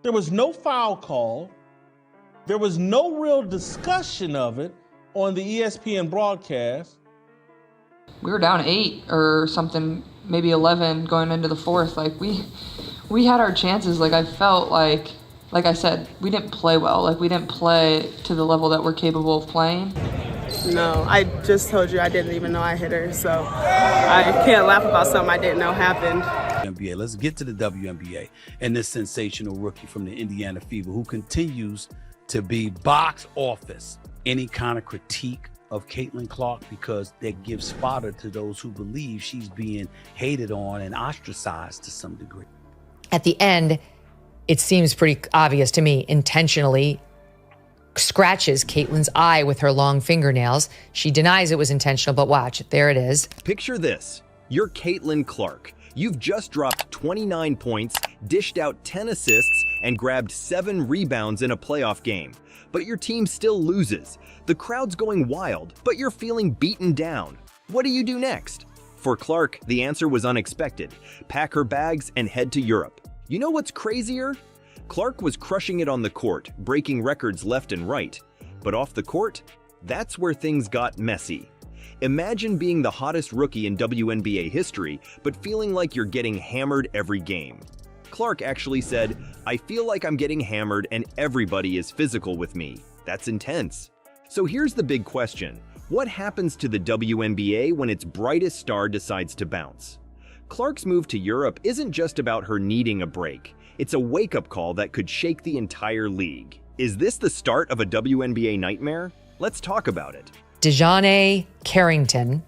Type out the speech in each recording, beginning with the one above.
There was no foul call. There was no real discussion of it on the ESPN broadcast. We were down 8 or something, maybe 11 going into the fourth. Like we had our chances. Like I felt like I said, we didn't play well. Like we didn't play to the level that we're capable of playing. No, I just told you I didn't even know I hit her, so I can't laugh about something I didn't know happened. WNBA. Let's get to the WNBA and this sensational rookie from the Indiana Fever who continues to be box office. Any kind of critique of Caitlin Clark, because that gives fodder to those who believe she's being hated on and ostracized to some degree. At the end, it seems pretty obvious to me, intentionally scratches Caitlin's eye with her long fingernails. She denies it was intentional, but watch, there it is. Picture this. You're Caitlin Clark. You've just dropped 29 points, dished out 10 assists, and grabbed 7 rebounds in a playoff game. But your team still loses. The crowd's going wild, but you're feeling beaten down. What do you do next? For Clark, the answer was unexpected. Pack her bags and head to Europe. You know what's crazier? Clark was crushing it on the court, breaking records left and right. But off the court, that's where things got messy. Imagine being the hottest rookie in WNBA history, but feeling like you're getting hammered every game. Clark actually said, "I feel like I'm getting hammered and everybody is physical with me. That's intense." So here's the big question. What happens to the WNBA when its brightest star decides to bounce? Clark's move to Europe isn't just about her needing a break. It's a wake-up call that could shake the entire league. Is this the start of a WNBA nightmare? Let's talk about it. DeJounte Carrington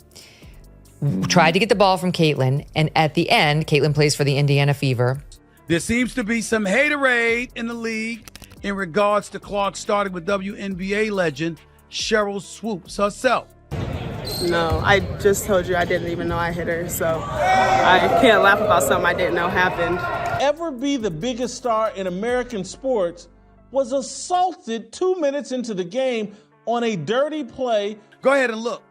tried to get the ball from Caitlin, and at the end, Caitlin plays for the Indiana Fever. There seems to be some haterade in the league in regards to Clark, starting with WNBA legend Cheryl Swoops herself. No, I just told you I didn't even know I hit her, so I can't laugh about something I didn't know happened. Ever be the biggest star in American sports was assaulted 2 minutes into the game on a dirty play. Go ahead and look.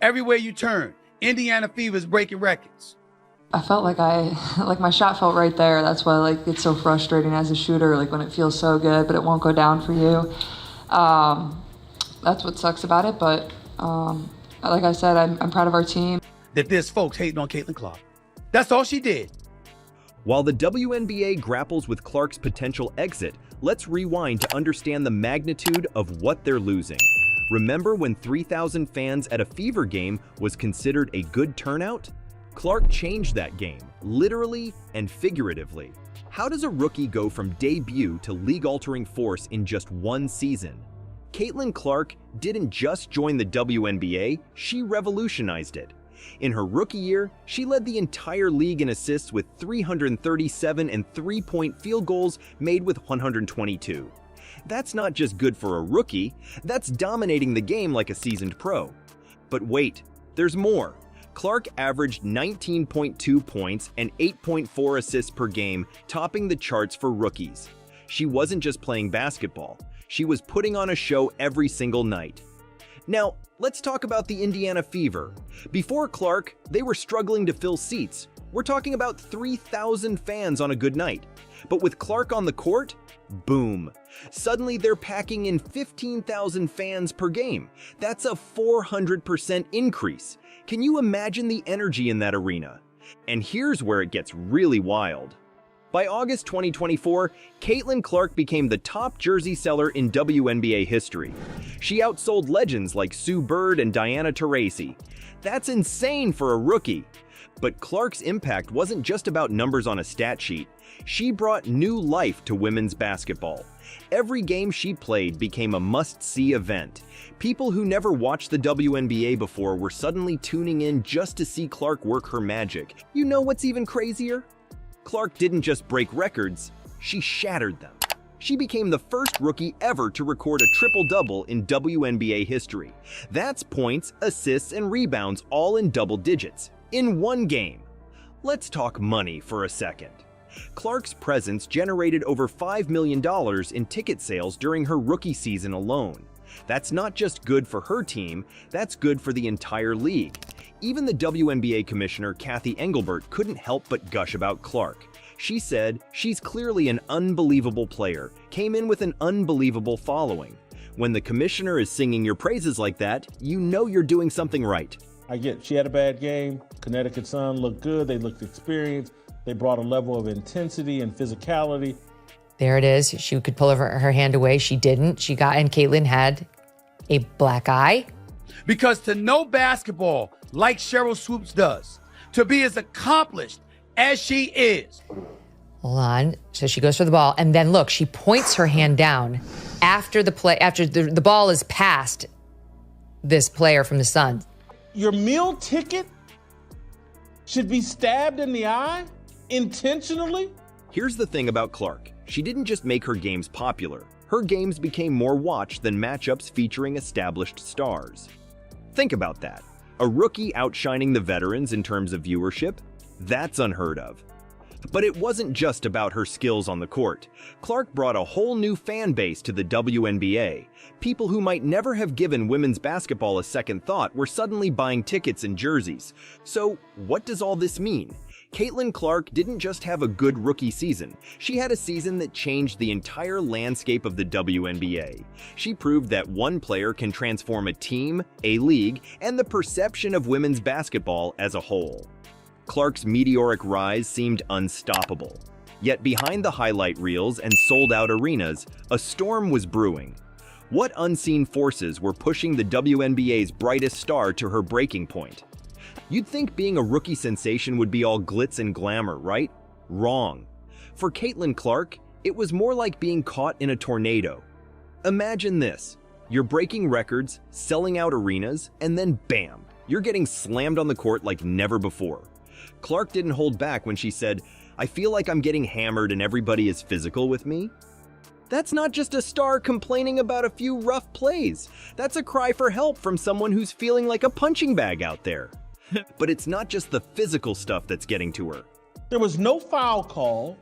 Everywhere you turn, Indiana Fever is breaking records. I felt like my shot felt right there. That's why it's so frustrating as a shooter, when it feels so good, but it won't go down for you. That's what sucks about it, but like I said, I'm proud of our team. That there's folks hating on Caitlin Clark. That's all she did. While the WNBA grapples with Clark's potential exit, let's rewind to understand the magnitude of what they're losing. Remember when 3,000 fans at a Fever game was considered a good turnout? Clark changed that game, literally and figuratively. How does a rookie go from debut to league-altering force in just one season? Caitlin Clark didn't just join the WNBA, she revolutionized it. In her rookie year, she led the entire league in assists with 337 and three-point field goals made with 122. That's not just good for a rookie, that's dominating the game like a seasoned pro. But wait, there's more. Clark averaged 19.2 points and 8.4 assists per game, topping the charts for rookies. She wasn't just playing basketball, she was putting on a show every single night. Now, let's talk about the Indiana Fever. Before Clark, they were struggling to fill seats. We're talking about 3,000 fans on a good night. But with Clark on the court, boom. Suddenly they're packing in 15,000 fans per game. That's a 400% increase. Can you imagine the energy in that arena? And here's where it gets really wild. By August 2024, Caitlin Clark became the top jersey seller in WNBA history. She outsold legends like Sue Bird and Diana Taurasi. That's insane for a rookie. But Clark's impact wasn't just about numbers on a stat sheet. She brought new life to women's basketball. Every game she played became a must-see event. People who never watched the WNBA before were suddenly tuning in just to see Clark work her magic. You know what's even crazier? Clark didn't just break records, she shattered them. She became the first rookie ever to record a triple-double in WNBA history. That's points, assists, and rebounds all in double digits, in one game. Let's talk money for a second. Clark's presence generated over $5 million in ticket sales during her rookie season alone. That's not just good for her team, that's good for the entire league. Even the WNBA commissioner, Kathy Engelbert, couldn't help but gush about Clark. She said, "She's clearly an unbelievable player, came in with an unbelievable following. When the commissioner is singing your praises like that, you know you're doing something right." I get she had a bad game. Connecticut Sun looked good. They looked experienced. They brought a level of intensity and physicality. There it is. She could pull her hand away. She didn't. And Caitlin had a black eye. Because to know basketball like Cheryl Swoops does, to be as accomplished as she is. Hold on. So she goes for the ball. And then look, she points her hand down after the play, after the ball is past this player from the Sun. Your meal ticket should be stabbed in the eye intentionally? Here's the thing about Clark. She didn't just make her games popular. Her games became more watched than matchups featuring established stars. Think about that. A rookie outshining the veterans in terms of viewership? That's unheard of. But it wasn't just about her skills on the court. Clark brought a whole new fan base to the WNBA. People who might never have given women's basketball a second thought were suddenly buying tickets and jerseys. So, what does all this mean? Caitlin Clark didn't just have a good rookie season. She had a season that changed the entire landscape of the WNBA. She proved that one player can transform a team, a league, and the perception of women's basketball as a whole. Clark's meteoric rise seemed unstoppable. Yet behind the highlight reels and sold-out arenas, a storm was brewing. What unseen forces were pushing the WNBA's brightest star to her breaking point? You'd think being a rookie sensation would be all glitz and glamour, right? Wrong. For Caitlin Clark, it was more like being caught in a tornado. Imagine this. You're breaking records, selling out arenas, and then bam, you're getting slammed on the court like never before. Clark didn't hold back when she said, "I feel like I'm getting hammered and everybody is physical with me." That's not just a star complaining about a few rough plays. That's a cry for help from someone who's feeling like a punching bag out there. But it's not just the physical stuff that's getting to her. There was no foul call.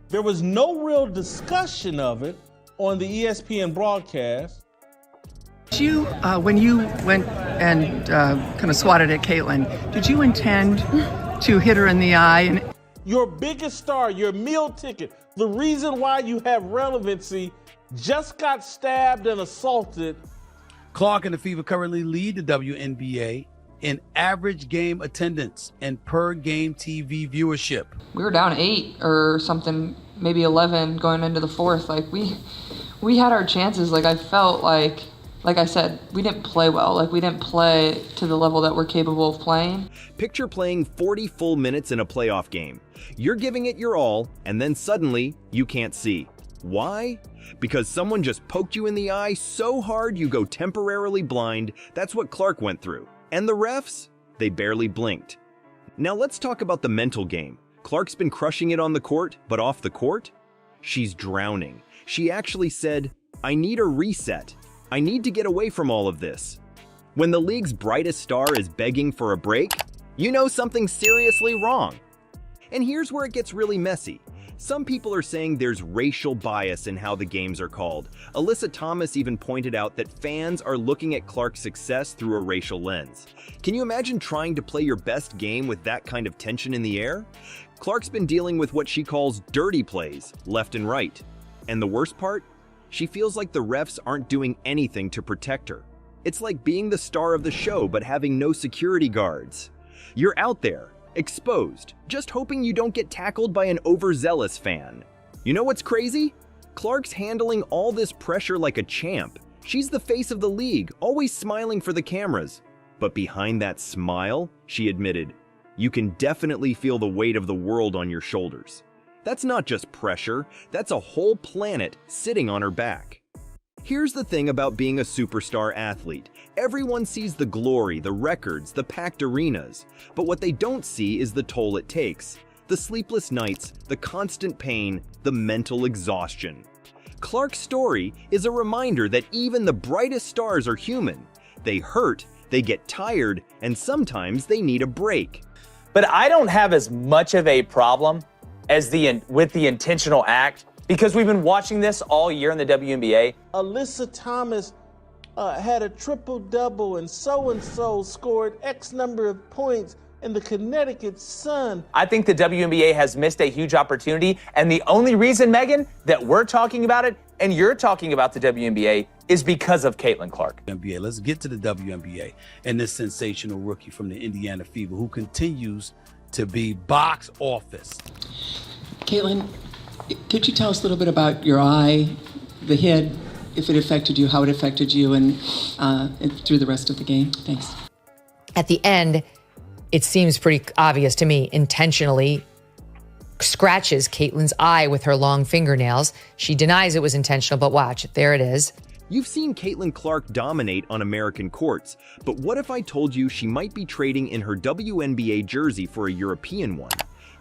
There was no real discussion of it on the ESPN broadcast. When you went and kind of swatted at Caitlin, did you intend to hit her in the eye? Your biggest star, your meal ticket, the reason why you have relevancy, just got stabbed and assaulted. Clark and the Fever currently lead the WNBA in average game attendance and per game TV viewership. We were down 8 or something, maybe 11 going into the fourth. Like we had our chances. Like I felt like I said, we didn't play well. Like we didn't play to the level that we're capable of playing. Picture playing 40 full minutes in a playoff game. You're giving it your all, and then suddenly you can't see. Why? Because someone just poked you in the eye so hard you go temporarily blind. That's what Clark went through. And the refs? They barely blinked. Now let's talk about the mental game. Clark's been crushing it on the court, but off the court? She's drowning. She actually said, "I need a reset. I need to get away from all of this." When the league's brightest star is begging for a break, you know something's seriously wrong. And here's where it gets really messy. Some people are saying there's racial bias in how the games are called. Alyssa Thomas even pointed out that fans are looking at Clark's success through a racial lens. Can you imagine trying to play your best game with that kind of tension in the air? Clark's been dealing with what she calls dirty plays, left and right. And the worst part? She feels like the refs aren't doing anything to protect her. It's like being the star of the show but having no security guards. You're out there, exposed, just hoping you don't get tackled by an overzealous fan. You know what's crazy? Clark's handling all this pressure like a champ. She's the face of the league, always smiling for the cameras. But behind that smile, she admitted, you can definitely feel the weight of the world on your shoulders. That's not just pressure, that's a whole planet sitting on her back. Here's the thing about being a superstar athlete. Everyone sees the glory, the records, the packed arenas. But what they don't see is the toll it takes. The sleepless nights, the constant pain, the mental exhaustion. Clark's story is a reminder that even the brightest stars are human. They hurt, they get tired, and sometimes they need a break. But I don't have as much of a problem as with the intentional act, because we've been watching this all year in the WNBA. Alyssa Thomas had a triple-double and so scored X number of points and the Connecticut Sun. I think the WNBA has missed a huge opportunity, and the only reason, Megan, that we're talking about it and you're talking about the WNBA is because of Caitlin Clark. NBA. Let's get to the WNBA and this sensational rookie from the Indiana Fever who continues to be box office. Caitlin, could you tell us a little bit about your eye, the hit, if it affected you, how it affected you, and through the rest of the game? Thanks. At the end, it seems pretty obvious to me, intentionally scratches Caitlin's eye with her long fingernails. She denies it was intentional, but watch, there it is. You've seen Caitlin Clark dominate on American courts, but what if I told you she might be trading in her WNBA jersey for a European one?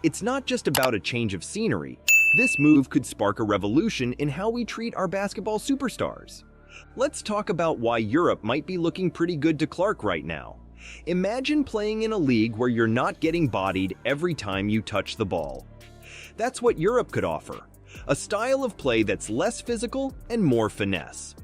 It's not just about a change of scenery. This move could spark a revolution in how we treat our basketball superstars. Let's talk about why Europe might be looking pretty good to Clark right now. Imagine playing in a league where you're not getting bodied every time you touch the ball. That's what Europe could offer, a style of play that's less physical and more finesse.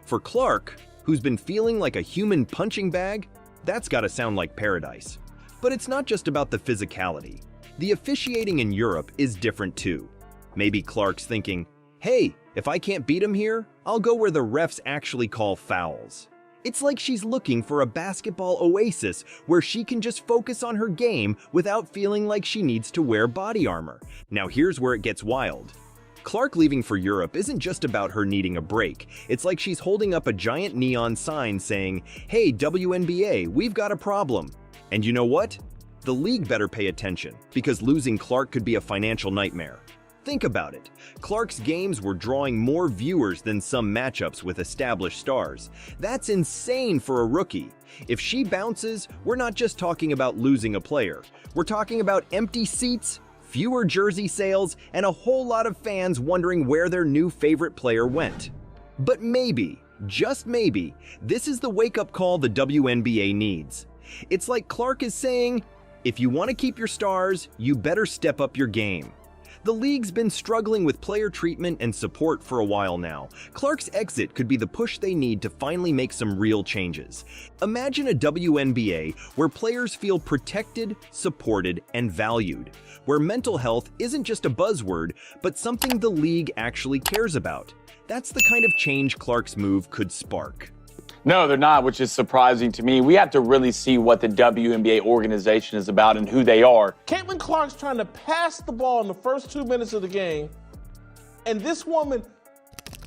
For Clark, who's been feeling like a human punching bag, that's gotta sound like paradise. But it's not just about the physicality. The officiating in Europe is different too. Maybe Clark's thinking, hey, if I can't beat him here, I'll go where the refs actually call fouls. It's like she's looking for a basketball oasis where she can just focus on her game without feeling like she needs to wear body armor. Now here's where it gets wild. Clark leaving for Europe isn't just about her needing a break. It's like she's holding up a giant neon sign saying, hey, WNBA, we've got a problem. And you know what? The league better pay attention, because losing Clark could be a financial nightmare. Think about it. Clark's games were drawing more viewers than some matchups with established stars. That's insane for a rookie. If she bounces, we're not just talking about losing a player. We're talking about empty seats, fewer jersey sales, and a whole lot of fans wondering where their new favorite player went. But maybe, just maybe, this is the wake-up call the WNBA needs. It's like Clark is saying, if you want to keep your stars, you better step up your game. The league's been struggling with player treatment and support for a while now. Clark's exit could be the push they need to finally make some real changes. Imagine a WNBA where players feel protected, supported, and valued, where mental health isn't just a buzzword, but something the league actually cares about. That's the kind of change Clark's move could spark. No, they're not, which is surprising to me. We have to really see what the WNBA organization is about and who they are. Caitlin Clark's trying to pass the ball in the first 2 minutes of the game, and this woman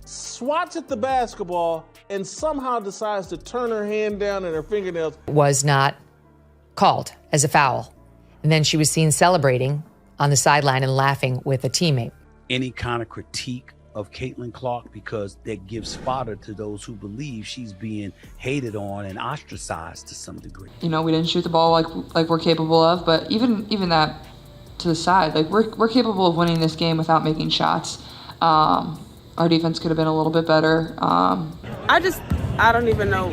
swats at the basketball and somehow decides to turn her hand down and her fingernails. Was not called as a foul. And then she was seen celebrating on the sideline and laughing with a teammate. Any kind of critique of Caitlin Clark, because that gives fodder to those who believe she's being hated on and ostracized to some degree. You know, we didn't shoot the ball like we're capable of, but even that to the side, like we're capable of winning this game without making shots. Our defense could have been a little bit better. I don't even know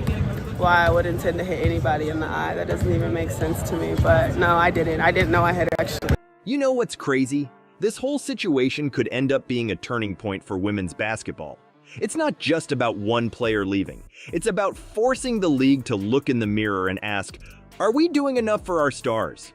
why I would intend to hit anybody in the eye. That doesn't even make sense to me. But no, I didn't. I didn't know I hit her, actually. You know what's crazy? This whole situation could end up being a turning point for women's basketball. It's not just about one player leaving. It's about forcing the league to look in the mirror and ask, are we doing enough for our stars?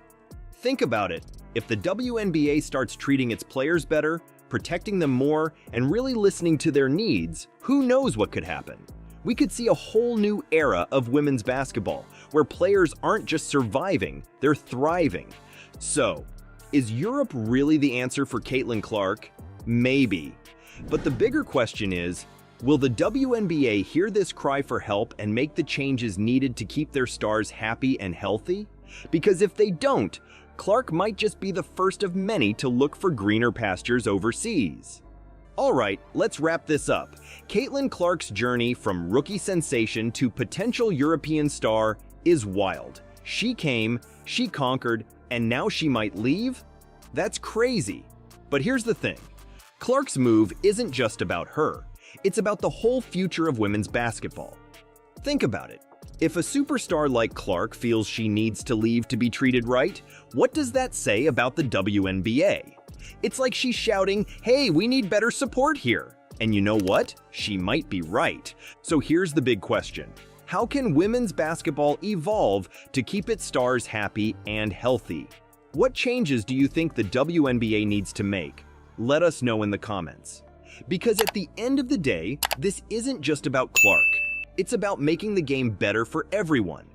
Think about it. If the WNBA starts treating its players better, protecting them more, and really listening to their needs, who knows what could happen? We could see a whole new era of women's basketball, where players aren't just surviving, they're thriving. So, is Europe really the answer for Caitlin Clark? Maybe. But the bigger question is, will the WNBA hear this cry for help and make the changes needed to keep their stars happy and healthy? Because if they don't, Clark might just be the first of many to look for greener pastures overseas. All right, let's wrap this up. Caitlin Clark's journey from rookie sensation to potential European star is wild. She came, she conquered, and now she might leave? That's crazy. But here's the thing. Clark's move isn't just about her. It's about the whole future of women's basketball. Think about it. If a superstar like Clark feels she needs to leave to be treated right, what does that say about the WNBA? It's like she's shouting, hey, we need better support here. And you know what? She might be right. So here's the big question. How can women's basketball evolve to keep its stars happy and healthy? What changes do you think the WNBA needs to make? Let us know in the comments. Because at the end of the day, this isn't just about Clark. It's about making the game better for everyone.